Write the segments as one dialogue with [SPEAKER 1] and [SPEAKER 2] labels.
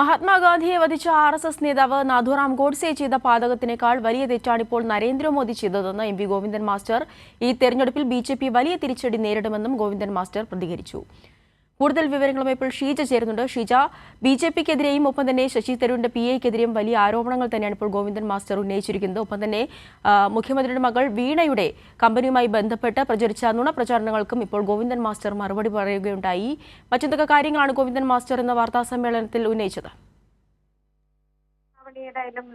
[SPEAKER 1] മഹാത്മാഗാന്ധിയെ വധിച്ച RSS നേതാവ് നാഥുറാം ഗോഡ്സെ ചെയ്ത പാതകത്തിനേക്കാൾ വലിയ തെറ്റാണ് ഇപ്പോൾ നരേന്ദ്രമോദി ചെയ്തതെന്ന് MP ഗോവിന്ദൻ മാസ്റ്റർ. ഈ തെരഞ്ഞെടുപ്പിൽ BJP വലിയ തിരിച്ചടി നേരിടുമെന്നും ഗോവിന്ദൻ മാസ്റ്റർ പ്രതികരിച്ചു. കൂടുതൽ വിവരങ്ങളുമായി ഇപ്പോൾ ഷീജ ചേരുന്നുണ്ട്. ഷീജ, BJPക്കെതിരെയും ഒപ്പം തന്നെ ശശി തരൂരിന്റെ PAക്കെതിരെയും വലിയ ആരോപണങ്ങൾ തന്നെയാണ് ഇപ്പോൾ ഗോവിന്ദൻ മാസ്റ്റർ ഉന്നയിച്ചിരിക്കുന്നത്. ഒപ്പം തന്നെ മുഖ്യമന്ത്രിയുടെ മകൾ വീണയുടെ കമ്പനിയുമായി ബന്ധപ്പെട്ട് പ്രചരിച്ച നുണപ്രചാരണങ്ങൾക്കും ഇപ്പോൾ ഗോവിന്ദൻ മാസ്റ്റർ മറുപടി പറയുകയുണ്ടായി. മറ്റെന്തൊക്കെ കാര്യങ്ങളാണ് ഗോവിന്ദൻ മാസ്റ്റർ എന്ന വാർത്താ സമ്മേളനത്തിൽ ഉന്നയിച്ചത്?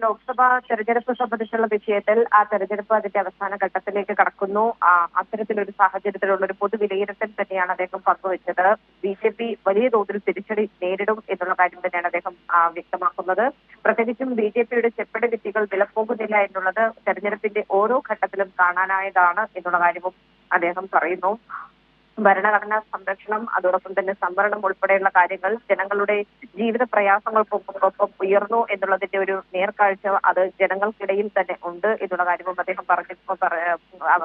[SPEAKER 2] ലോക്സഭാ തെരഞ്ഞെടുപ്പ് സംബന്ധിച്ചുള്ള വിഷയത്തിൽ ആ തെരഞ്ഞെടുപ്പ് അതിന്റെ അവസാന ഘട്ടത്തിലേക്ക് കടക്കുന്നു. അത്തരത്തിലൊരു സാഹചര്യത്തിലുള്ള ഒരു പൊതു വിലയിരുത്തൽ തന്നെയാണ് അദ്ദേഹം പങ്കുവച്ചത്. BJP വലിയ തോതിൽ തിരിച്ചടി നേരിടും എന്നുള്ള കാര്യം തന്നെയാണ് അദ്ദേഹം വ്യക്തമാക്കുന്നത്. പ്രത്യേകിച്ചും BJPയുടെ ചെപ്പടി വിത്തികൾ വിലപ്പോകുന്നില്ല എന്നുള്ളത് തെരഞ്ഞെടുപ്പിന്റെ ഓരോ ഘട്ടത്തിലും കാണാനായതാണ് എന്നുള്ള കാര്യവും അദ്ദേഹം പറയുന്നു. ഭരണഘടനാ സംരക്ഷണം, അതോടൊപ്പം തന്നെ സംവരണം ഉൾപ്പെടെയുള്ള കാര്യങ്ങൾ ജനങ്ങളുടെ ജീവിത പ്രയാസങ്ങൾക്കൊപ്പം ഉയർന്നു എന്നുള്ളതിന്റെ ഒരു നേർക്കാഴ്ച അത് ജനങ്ങൾക്കിടയിൽ തന്നെ ഉണ്ട് എന്നുള്ള കാര്യവും അദ്ദേഹം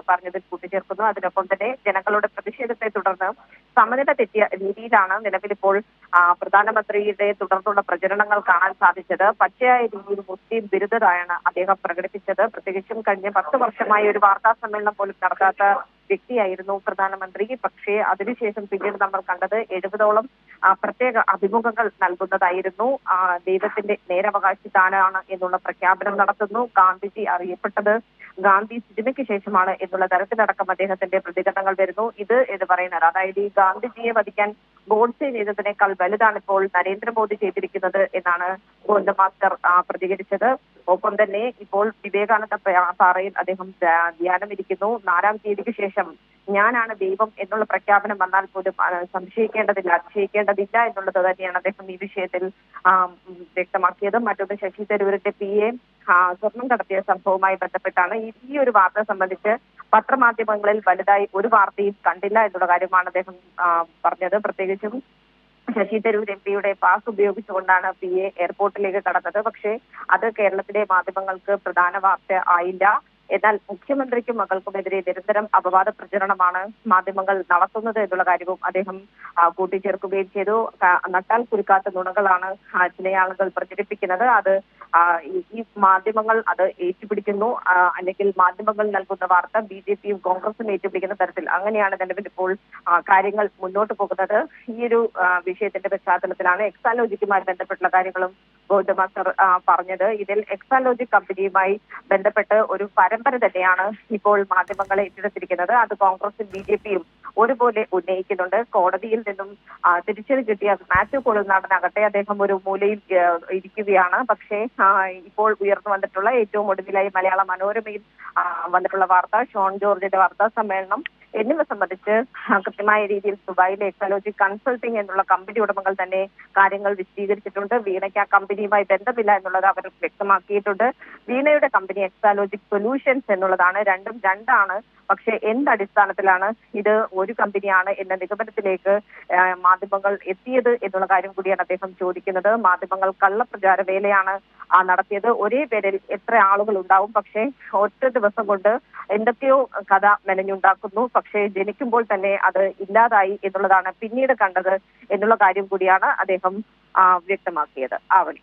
[SPEAKER 2] പറഞ്ഞതിൽ കൂട്ടിച്ചേർക്കുന്നു. അതിനൊപ്പം തന്നെ ജനങ്ങളുടെ പ്രതിഷേധത്തെ തുടർന്ന് സമനില തെറ്റിയ രീതിയിലാണ് നിലവിലിപ്പോൾ പ്രധാനമന്ത്രിയുടെ തുടർന്നുള്ള പ്രചരണങ്ങൾ കാണാൻ സാധിച്ചത്. പച്ചയായ രീതിയിൽ മുസ്ലിം വിരുദ്ധരായാണ് അദ്ദേഹം പ്രകടിപ്പിച്ചത്. പ്രത്യേകിച്ചും കഴിഞ്ഞ 10 വർഷമായി ഒരു വാർത്താ സമ്മേളനം പോലും നടത്താത്ത വ്യക്തിയായിരുന്നു പ്രധാനമന്ത്രി. പക്ഷേ അതിനുശേഷം പിന്നീട് നമ്മൾ കണ്ടത് 70ഓളം പ്രത്യേക അഭിമുഖങ്ങൾ നൽകുന്നതായിരുന്നു. ദൈവത്തിന്റെ നേരവകാശിതാനാണ് എന്നുള്ള പ്രഖ്യാപനം നടത്തുന്നു. ഗാന്ധിജി അറിയപ്പെട്ടത് ഗാന്ധി സിനിമയ്ക്ക് ശേഷമാണ് എന്നുള്ള തരത്തിലടക്കം അദ്ദേഹത്തിന്റെ പ്രതികരണങ്ങൾ വരുന്നു. ഇത് എന്ന് പറയുന്നത്, അതായത് ഈ ഗാന്ധിജിയെ വധിക്കാൻ ഗോഡ്സെ ചെയ്തതിനേക്കാൾ വലുതാണ് ഇപ്പോൾ നരേന്ദ്രമോദി ചെയ്തിരിക്കുന്നത് എന്നാണ് ഗോവിന്ദൻ മാസ്റ്റർ പ്രതികരിച്ചത്. ഒപ്പം തന്നെ ഇപ്പോൾ വിവേകാനന്ദ പാറയിൽ അദ്ദേഹം ധ്യാനമിരിക്കുന്നു. 4-ാം തീയതിക്ക് ശേഷം ഞാനാണ് ദൈവം എന്നുള്ള പ്രഖ്യാപനം വന്നാൽ പോലും സംശയിക്കേണ്ടതില്ല, അതിശയിക്കേണ്ടതില്ല എന്നുള്ളത് തന്നെയാണ് അദ്ദേഹം ഈ വിഷയത്തിൽ വ്യക്തമാക്കിയത്. മറ്റൊന്ന്, ശശി തരൂരിന്റെ PA സ്വർണം കടത്തിയ സംഭവവുമായി ബന്ധപ്പെട്ടാണ്. ഈ ഒരു വാർത്ത സംബന്ധിച്ച് പത്രമാധ്യമങ്ങളിൽ വലുതായി ഒരു വാർത്തയും കണ്ടില്ല എന്നുള്ള കാര്യമാണ് അദ്ദേഹം പറഞ്ഞത്. പ്രത്യേകിച്ചും ശശി തരൂർ MPയുടെ പാസ് ഉപയോഗിച്ചുകൊണ്ടാണ് PA എയർപോർട്ടിലേക്ക് കടന്നത്. പക്ഷേ അത് കേരളത്തിലെ മാധ്യമങ്ങൾക്ക് പ്രധാന വാർത്ത ആയില്ല. എന്നാൽ മുഖ്യമന്ത്രിക്കും മകൾക്കുമെതിരെ നിരന്തരം അപവാദ പ്രചരണമാണ് മാധ്യമങ്ങൾ നടത്തുന്നത് എന്നുള്ള കാര്യവും അദ്ദേഹം കൂട്ടിച്ചേർക്കുകയും ചെയ്തു. നട്ടാൽ കുരുക്കാത്ത നുണകളാണ് ചില ആളുകൾ പ്രചരിപ്പിക്കുന്നത്. അത് ഈ മാധ്യമങ്ങൾ അത് ഏറ്റുപിടിക്കുന്നു, അല്ലെങ്കിൽ മാധ്യമങ്ങൾ നൽകുന്ന വാർത്ത BJPയും കോൺഗ്രസും ഏറ്റുപിടിക്കുന്ന തരത്തിൽ അങ്ങനെയാണ് നിലവിൽ ഇപ്പോൾ കാര്യങ്ങൾ മുന്നോട്ട് പോകുന്നത്. ഈ ഒരു വിഷയത്തിന്റെ പശ്ചാത്തലത്തിലാണ് എക്സാലോജിക്കുമായി ബന്ധപ്പെട്ടുള്ള കാര്യങ്ങളും ഗോവിന്ദൻ മാസ്റ്റർ പറഞ്ഞത്. ഇതിൽ എക്സാലോജിക് കമ്പനിയുമായി ബന്ധപ്പെട്ട് ഒരു പരമ്പര തന്നെയാണ് ഇപ്പോൾ മാധ്യമങ്ങളെ ഏറ്റെടുത്തിരിക്കുന്നത്. അത് കോൺഗ്രസും BJPയും ഒരുപോലെ ഉന്നയിക്കുന്നുണ്ട്. കോടതിയിൽ നിന്നും തിരിച്ചടി കിട്ടിയ മാത്യു കൊളുനാടനാകട്ടെ അദ്ദേഹം ഒരു മൂലയിൽ ഇരിക്കുകയാണ്. പക്ഷേ ഇപ്പോൾ ഉയർന്നു വന്നിട്ടുള്ള ഏറ്റവും ഒടുവിലായി മലയാള മനോരമയിൽ വന്നിട്ടുള്ള വാർത്ത, ഷോൺ ജോർജിന്റെ വാർത്താ സമ്മേളനം എന്നിവ സംബന്ധിച്ച് കൃത്യമായ രീതിയിൽ ദുബായിലെ എക്സാലോജിക് കൺസൾട്ടിംഗ് എന്നുള്ള കമ്പനി ഉടമകൾ തന്നെ കാര്യങ്ങൾ വിശദീകരിച്ചിട്ടുണ്ട്. വീണയ്ക്ക് ആ കമ്പനിയുമായി ബന്ധമില്ല എന്നുള്ളത് അവർ വ്യക്തമാക്കിയിട്ടുണ്ട്. വീണയുടെ കമ്പനി എക്സാലോജിക് സൊല്യൂഷൻസ് എന്നുള്ളതാണ്. രണ്ടും രണ്ടാണ്. പക്ഷേ എന്തടിസ്ഥാനത്തിലാണ് ഇത് ഒരു കമ്പനിയാണ് എന്ന നിഗമനത്തിലേക്ക് മാധ്യമങ്ങൾ എത്തിയത് എന്നുള്ള കാര്യം കൂടിയാണ് അദ്ദേഹം ചോദിക്കുന്നത്. മാധ്യമങ്ങൾ കള്ളപ്രചാര വേലയാണ് നടത്തിയത്. ഒരേ പേരിൽ എത്ര ആളുകൾ ഉണ്ടാവും, പക്ഷേ ഒറ്റ ദിവസം കൊണ്ട് എന്തൊക്കെയോ കഥ മെനഞ്ഞുണ്ടാക്കുന്നു. പക്ഷേ ജനിക്കുമ്പോൾ തന്നെ അത് ഇല്ലാതായി എന്നുള്ളതാണ് പിന്നീട് കണ്ടത് എന്നുള്ള കാര്യം കൂടിയാണ് അദ്ദേഹം വ്യക്തമാക്കിയത്. ആവണി.